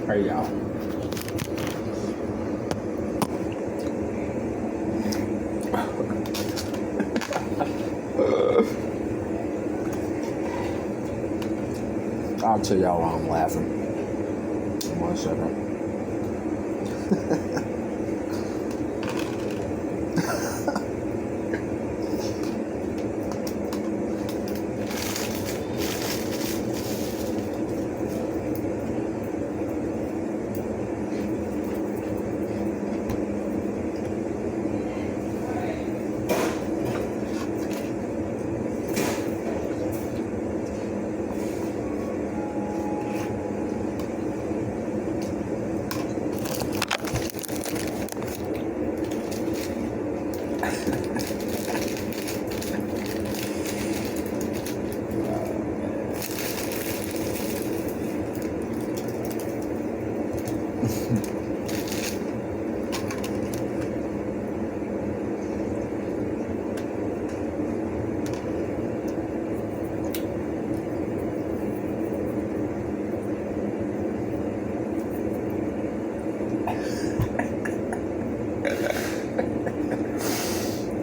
Hey y'all. I'll tell y'all why I'm laughing. In 1 second.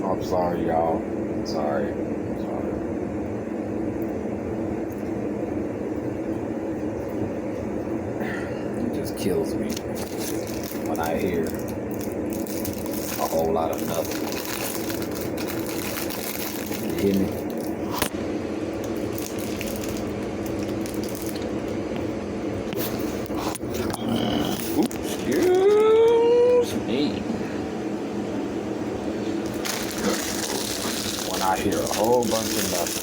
I'm sorry, y'all. I'm sorry. It just kills me when I hear a whole lot of nothing. You hear me? Oops, excuse me. When I hear a whole bunch of nothing.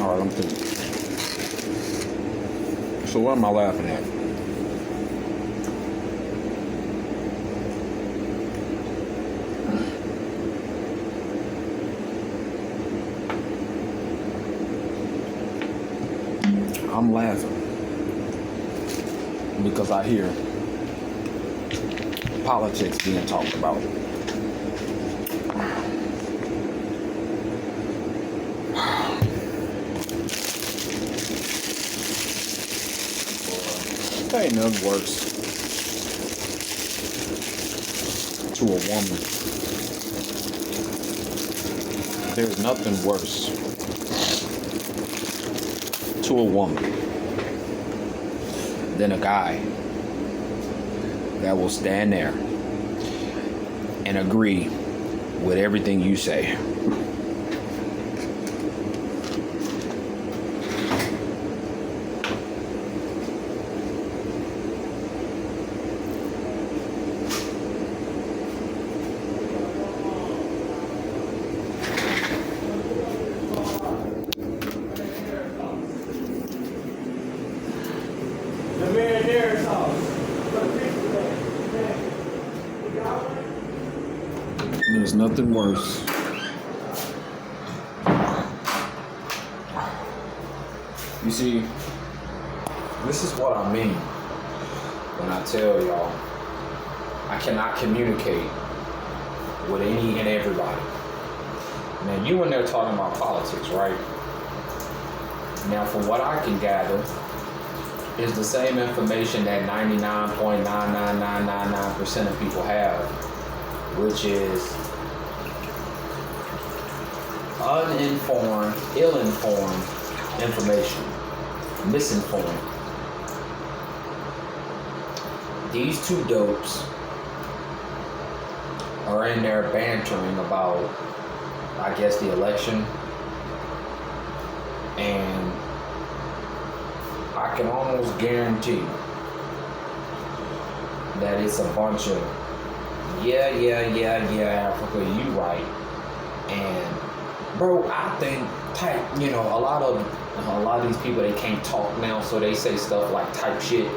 All right, I'm through. So what am I laughing at? I'm laughing because I hear politics being talked about. There ain't nothing worse to a woman. There's nothing worse to a woman than a guy that will stand there and agree with everything you say. There's nothing worse. You see, this is what I mean when I tell y'all I cannot communicate with any and everybody. Now, you and they're talking about politics, right? Now, from what I can gather, is the same information that 99.99999% of people have, which is uninformed, ill-informed information, misinformed. These two dopes are in there bantering about, I guess, the election, and I can almost guarantee that it's a bunch of yeah, Africa, you right. And bro, I think a lot of these people, they can't talk now, so they say stuff like type shit.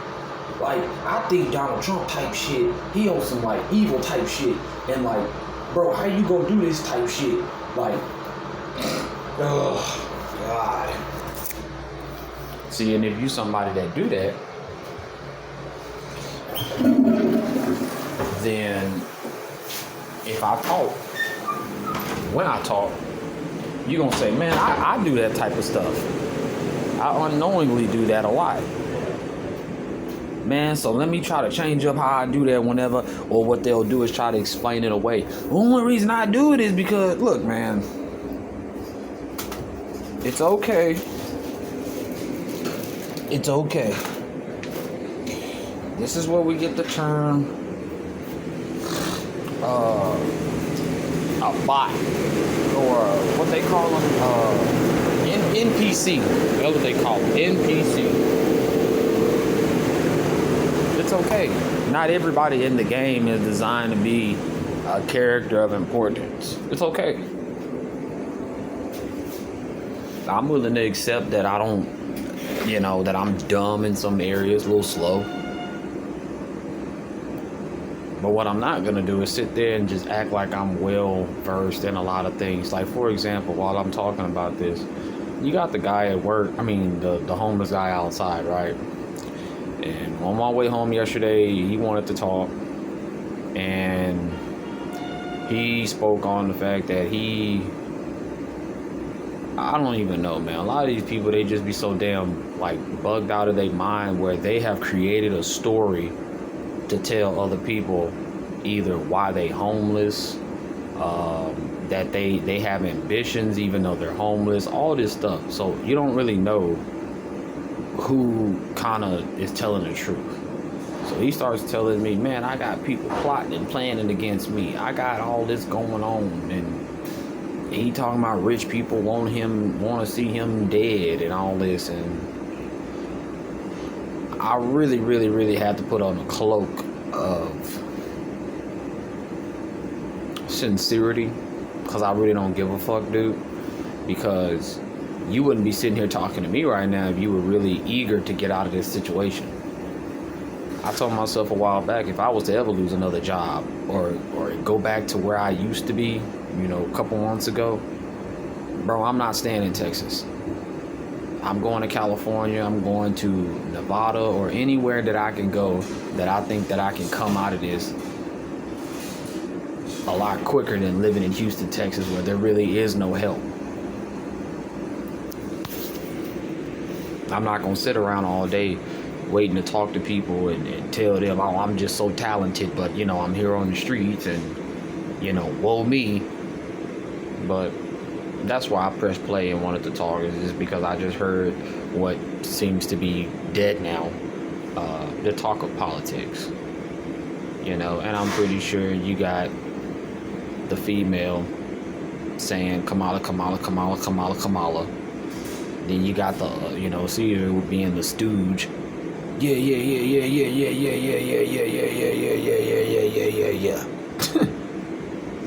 Like, I think Donald Trump type shit, he on some like evil type shit. And like, bro, how you gonna do this type shit? Like, oh God. See, and if you somebody that do that, then if I talk, when I talk, you gonna say, man, I do that type of stuff. I unknowingly do that a lot. Man, so let me try to change up how I do that whenever, or what they'll do is try to explain it away. The only reason I do it is because, look, man, it's okay. It's okay. This is where we get the term a bot, or what they call them, NPC. That's what they call them, NPC. It's okay. Not everybody in the game is designed to be a character of importance. It's okay. I'm willing to accept that I don't, that I'm dumb in some areas, a little slow. But what I'm not going to do is sit there and just act like I'm well versed in a lot of things. Like, for example, while I'm talking about this, you got the guy at work, the homeless guy outside, right? And on my way home yesterday, he wanted to talk. And he spoke on the fact that I don't even know, man. A lot of these people, they just be so damn, like, bugged out of their mind where they have created a story to tell other people either why they homeless, that they have ambitions even though they're homeless, all this stuff. So you don't really know who kind of is telling the truth. So he starts telling me, man, I got people plotting and planning against me. I got all this going on, and he talking about rich people want to see him dead and all this. And I really, really, really had to put on a cloak of sincerity, because I really don't give a fuck, dude. Because you wouldn't be sitting here talking to me right now if you were really eager to get out of this situation. I told myself a while back, if I was to ever lose another job or go back to where I used to be, a couple months ago, bro, I'm not staying in Texas. I'm going to California, I'm going to Nevada, or anywhere that I can go that I think that I can come out of this a lot quicker than living in Houston, Texas, where there really is no help. I'm not going to sit around all day waiting to talk to people and tell them, oh, I'm just so talented, but, I'm here on the streets and, woe me. But that's why I pressed play and wanted to talk, is just because I just heard what seems to be dead now, the talk of politics, and I'm pretty sure you got the female saying Kamala. Then you got the, Caesar being the stooge. Yeah.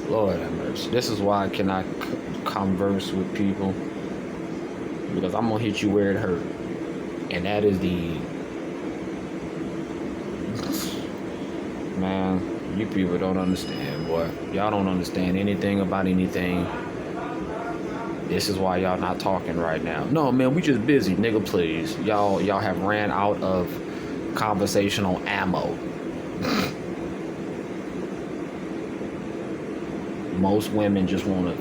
Lord have mercy. This is why I cannot converse with people, because I'm gonna hit you where it hurt, and that is the man. You people don't understand, boy. Y'all don't understand anything about anything. This is why y'all not talking right now. No, man, we just busy, nigga, please. Y'all have ran out of conversational ammo. Most women just want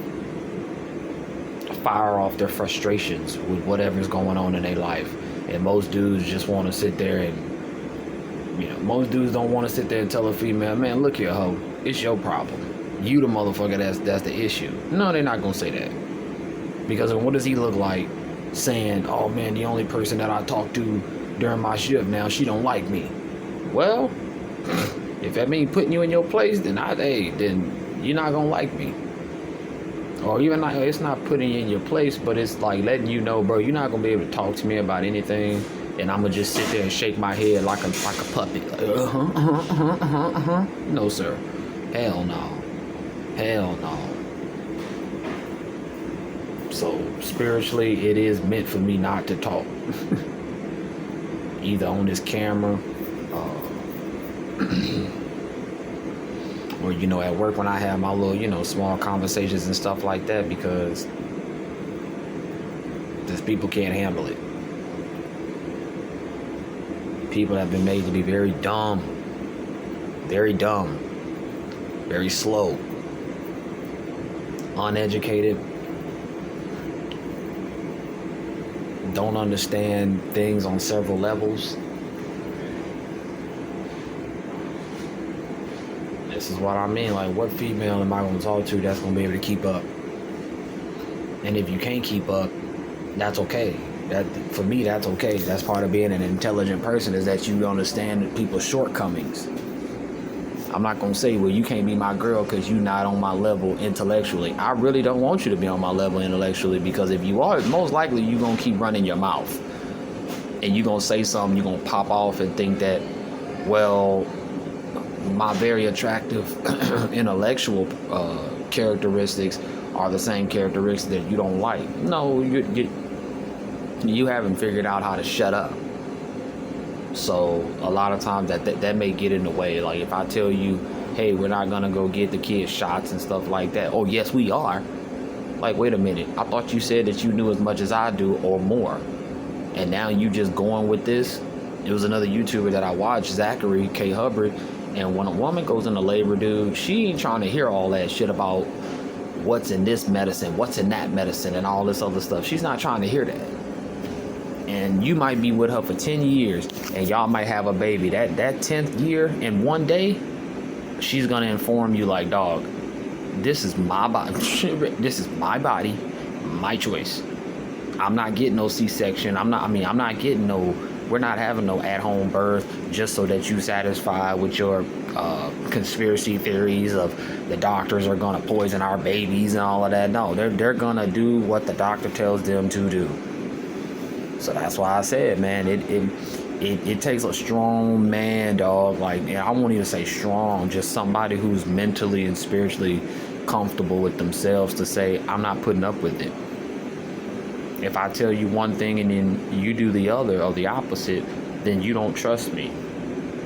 to fire off their frustrations with whatever's going on in their life. And most dudes just want to sit there and, most dudes don't want to sit there and tell a female, man, look here, hoe, it's your problem. You the motherfucker that's the issue. No, they're not going to say that. Because what does he look like saying, oh man, the only person that I talk to during my shift now, she don't like me. Well, if that means putting you in your place, then then you're not gonna like me. Or even like, it's not putting you in your place, but it's like letting you know, bro, you're not gonna be able to talk to me about anything, and I'm gonna just sit there and shake my head like a puppet. No, sir. Hell no. Hell no. So spiritually, it is meant for me not to talk. Either on this camera, or at work when I have my little, small conversations and stuff like that, because these people can't handle it. People have been made to be very dumb, very slow, uneducated, don't understand things on several levels. This is what I mean. Like, what female am I going to talk to that's going to be able to keep up? And if you can't keep up, that's okay. For me, that's okay. That's part of being an intelligent person, is that you understand people's shortcomings. I'm not going to say, well, you can't be my girl because you're not on my level intellectually. I really don't want you to be on my level intellectually, because if you are, most likely you're going to keep running your mouth. And you're going to say something, you're going to pop off and think that, well, my very attractive intellectual characteristics are the same characteristics that you don't like. No, you haven't figured out how to shut up. So a lot of times that may get in the way. Like if I tell you, hey, we're not gonna go get the kids shots and stuff like that. Oh yes, we are. Like, wait a minute. I thought you said that you knew as much as I do or more, and now you just going with this. It was another YouTuber that I watched, Zachary K. Hubbard. And when a woman goes into labor, dude, she ain't trying to hear all that shit about what's in this medicine, what's in that medicine, and all this other stuff. She's not trying to hear that. And you might be with her for 10 years, and y'all might have a baby. That 10th year in one day, she's going to inform you like, dog, this is my body. This is my body, my choice. I'm not getting no C-section. We're not having no at-home birth just so that you satisfy with your conspiracy theories of the doctors are gonna poison our babies and all of that. No, they're gonna do what the doctor tells them to do. So that's why I said, man, it takes a strong man, dog. Like, and I won't even say strong, just somebody who's mentally and spiritually comfortable with themselves to say, I'm not putting up with it. If I tell you one thing and then you do the other or the opposite, then you don't trust me.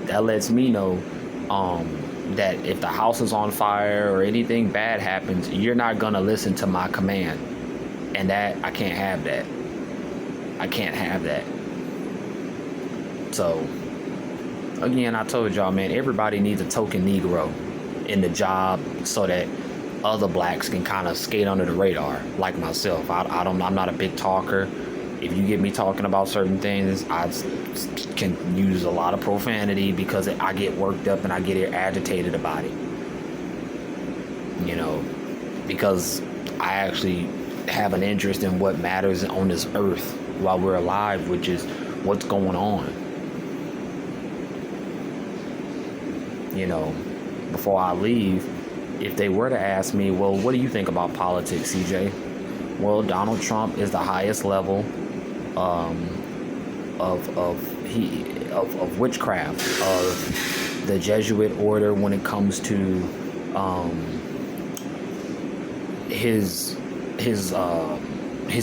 That lets me know that if the house is on fire or anything bad happens, you're not going to listen to my command. And that, I can't have that. I can't have that. So, again, I told y'all, man, everybody needs a token Negro in the job so that other blacks can kind of skate under the radar, like myself. I'm not a big talker. If you get me talking about certain things, I can use a lot of profanity because I get worked up and I get agitated about it. Because I actually have an interest in what matters on this earth while we're alive, which is what's going on. Before I leave, if they were to ask me, well, what do you think about politics, CJ? Well, Donald Trump is the highest level of witchcraft, of the Jesuit order when it comes to his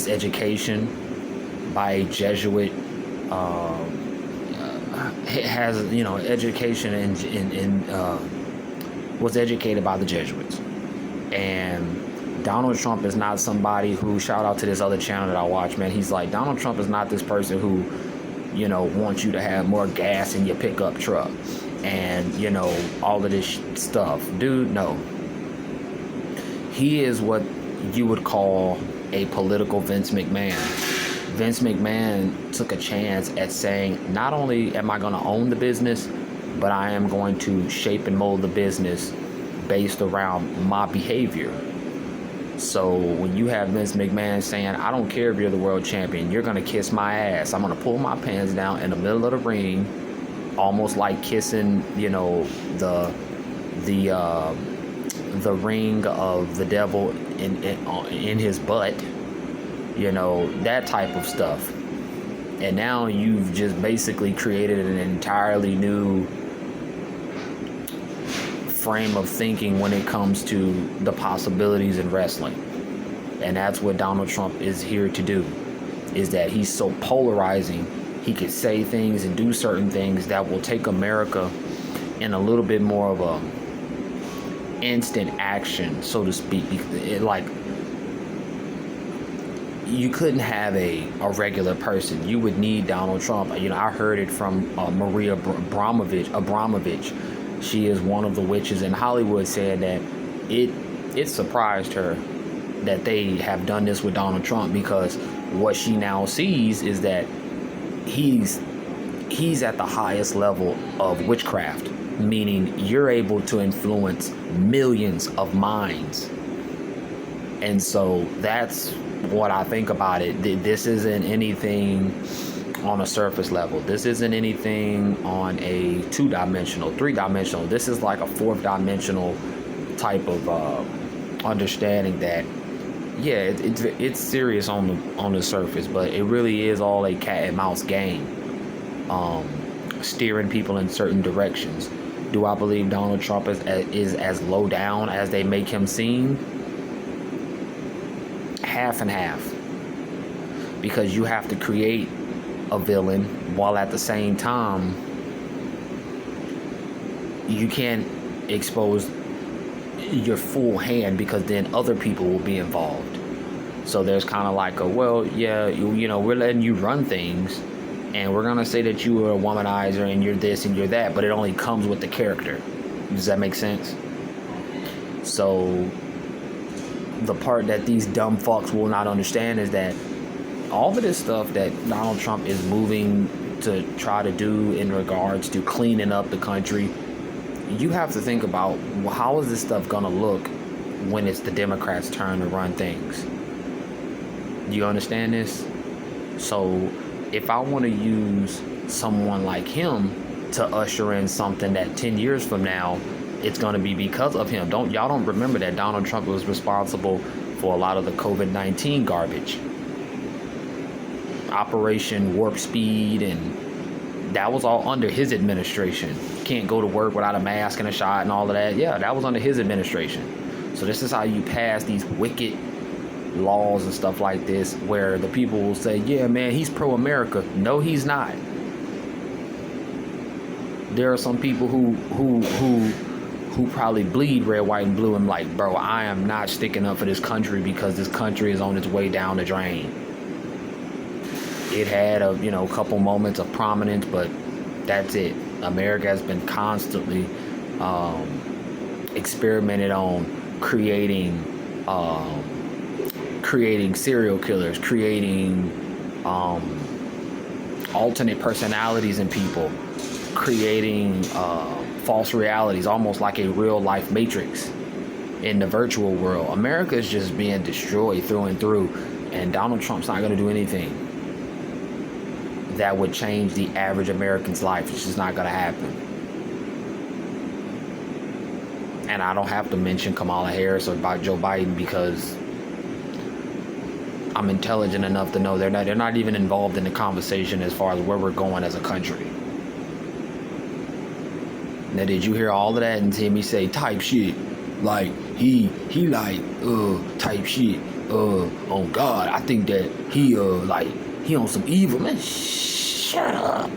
education by a Jesuit. Has education in was educated by the Jesuits. And Donald Trump is not somebody who, shout out to this other channel that I watch, man. He's like, Donald Trump is not this person who, wants you to have more gas in your pickup truck and, all of this stuff. Dude, no. He is what you would call a political Vince McMahon. Vince McMahon took a chance at saying, not only am I going to own the business, but I am going to shape and mold the business based around my behavior. So when you have Vince McMahon saying, I don't care if you're the world champion, you're going to kiss my ass. I'm going to pull my pants down in the middle of the ring, almost like kissing, the ring of the devil in his butt, that type of stuff. And now you've just basically created an entirely new frame of thinking when it comes to the possibilities in wrestling. And that's what Donald Trump is here to do, is that he's so polarizing. He could say things and do certain things that will take America in a little bit more of a instant action, so to speak. You couldn't have a regular person. You would need Donald Trump. I heard it from Maria Abramovich. She is one of the witches in Hollywood, said that it surprised her that they have done this with Donald Trump, because what she now sees is that he's at the highest level of witchcraft, meaning you're able to influence millions of minds. And so that's what I think about it. This isn't anything on a surface level. This isn't anything on a 2-dimensional, 3-dimensional. This is like a 4th-dimensional type of understanding that, yeah, it's serious on the surface, but it really is all a cat and mouse game, steering people in certain directions. Do I believe Donald Trump is as low down as they make him seem? Half and half, because you have to create a villain while at the same time you can't expose your full hand, because then other people will be involved. So there's kind of like we're letting you run things, and we're gonna say that you are a womanizer and you're this and you're that, but it only comes with the character. Does that make sense? So the part that these dumb fucks will not understand is that all of this stuff that Donald Trump is moving to try to do in regards to cleaning up the country, you have to think about, well, how is this stuff going to look when it's the Democrats' turn to run things? Do you understand this? So if I want to use someone like him to usher in something that 10 years from now, it's going to be because of him. Y'all don't remember that Donald Trump was responsible for a lot of the COVID-19 garbage. Operation Warp Speed, and that was all under his administration. Can't go to work without a mask and a shot and all of that. Yeah, that was under his administration. So this is how you pass these wicked laws and stuff like this, where the people will say, yeah, man, he's pro-America. No, he's not. There are some people who probably bleed red, white, and blue, and like, bro, I am not sticking up for this country because this country is on its way down the drain. It had a couple moments of prominence, but that's it. America has been constantly experimented on creating serial killers, creating alternate personalities in people, creating false realities, almost like a real life matrix in the virtual world. America is just being destroyed through and through, and Donald Trump's not going to do anything that would change the average American's life. It's just not going to happen. And I don't have to mention Kamala Harris or Joe Biden, because I'm intelligent enough to know they're not even involved in the conversation as far as where we're going as a country. Now, did you hear all of that and hear me say type shit? Like, he like, type shit, on God. I think that he on some evil, man. Shut up.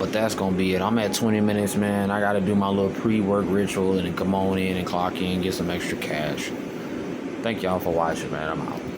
But that's gonna be it. I'm at 20 minutes, man. I gotta do my little pre-work ritual and then come on in and clock in, get some extra cash. Thank y'all for watching, man. I'm out.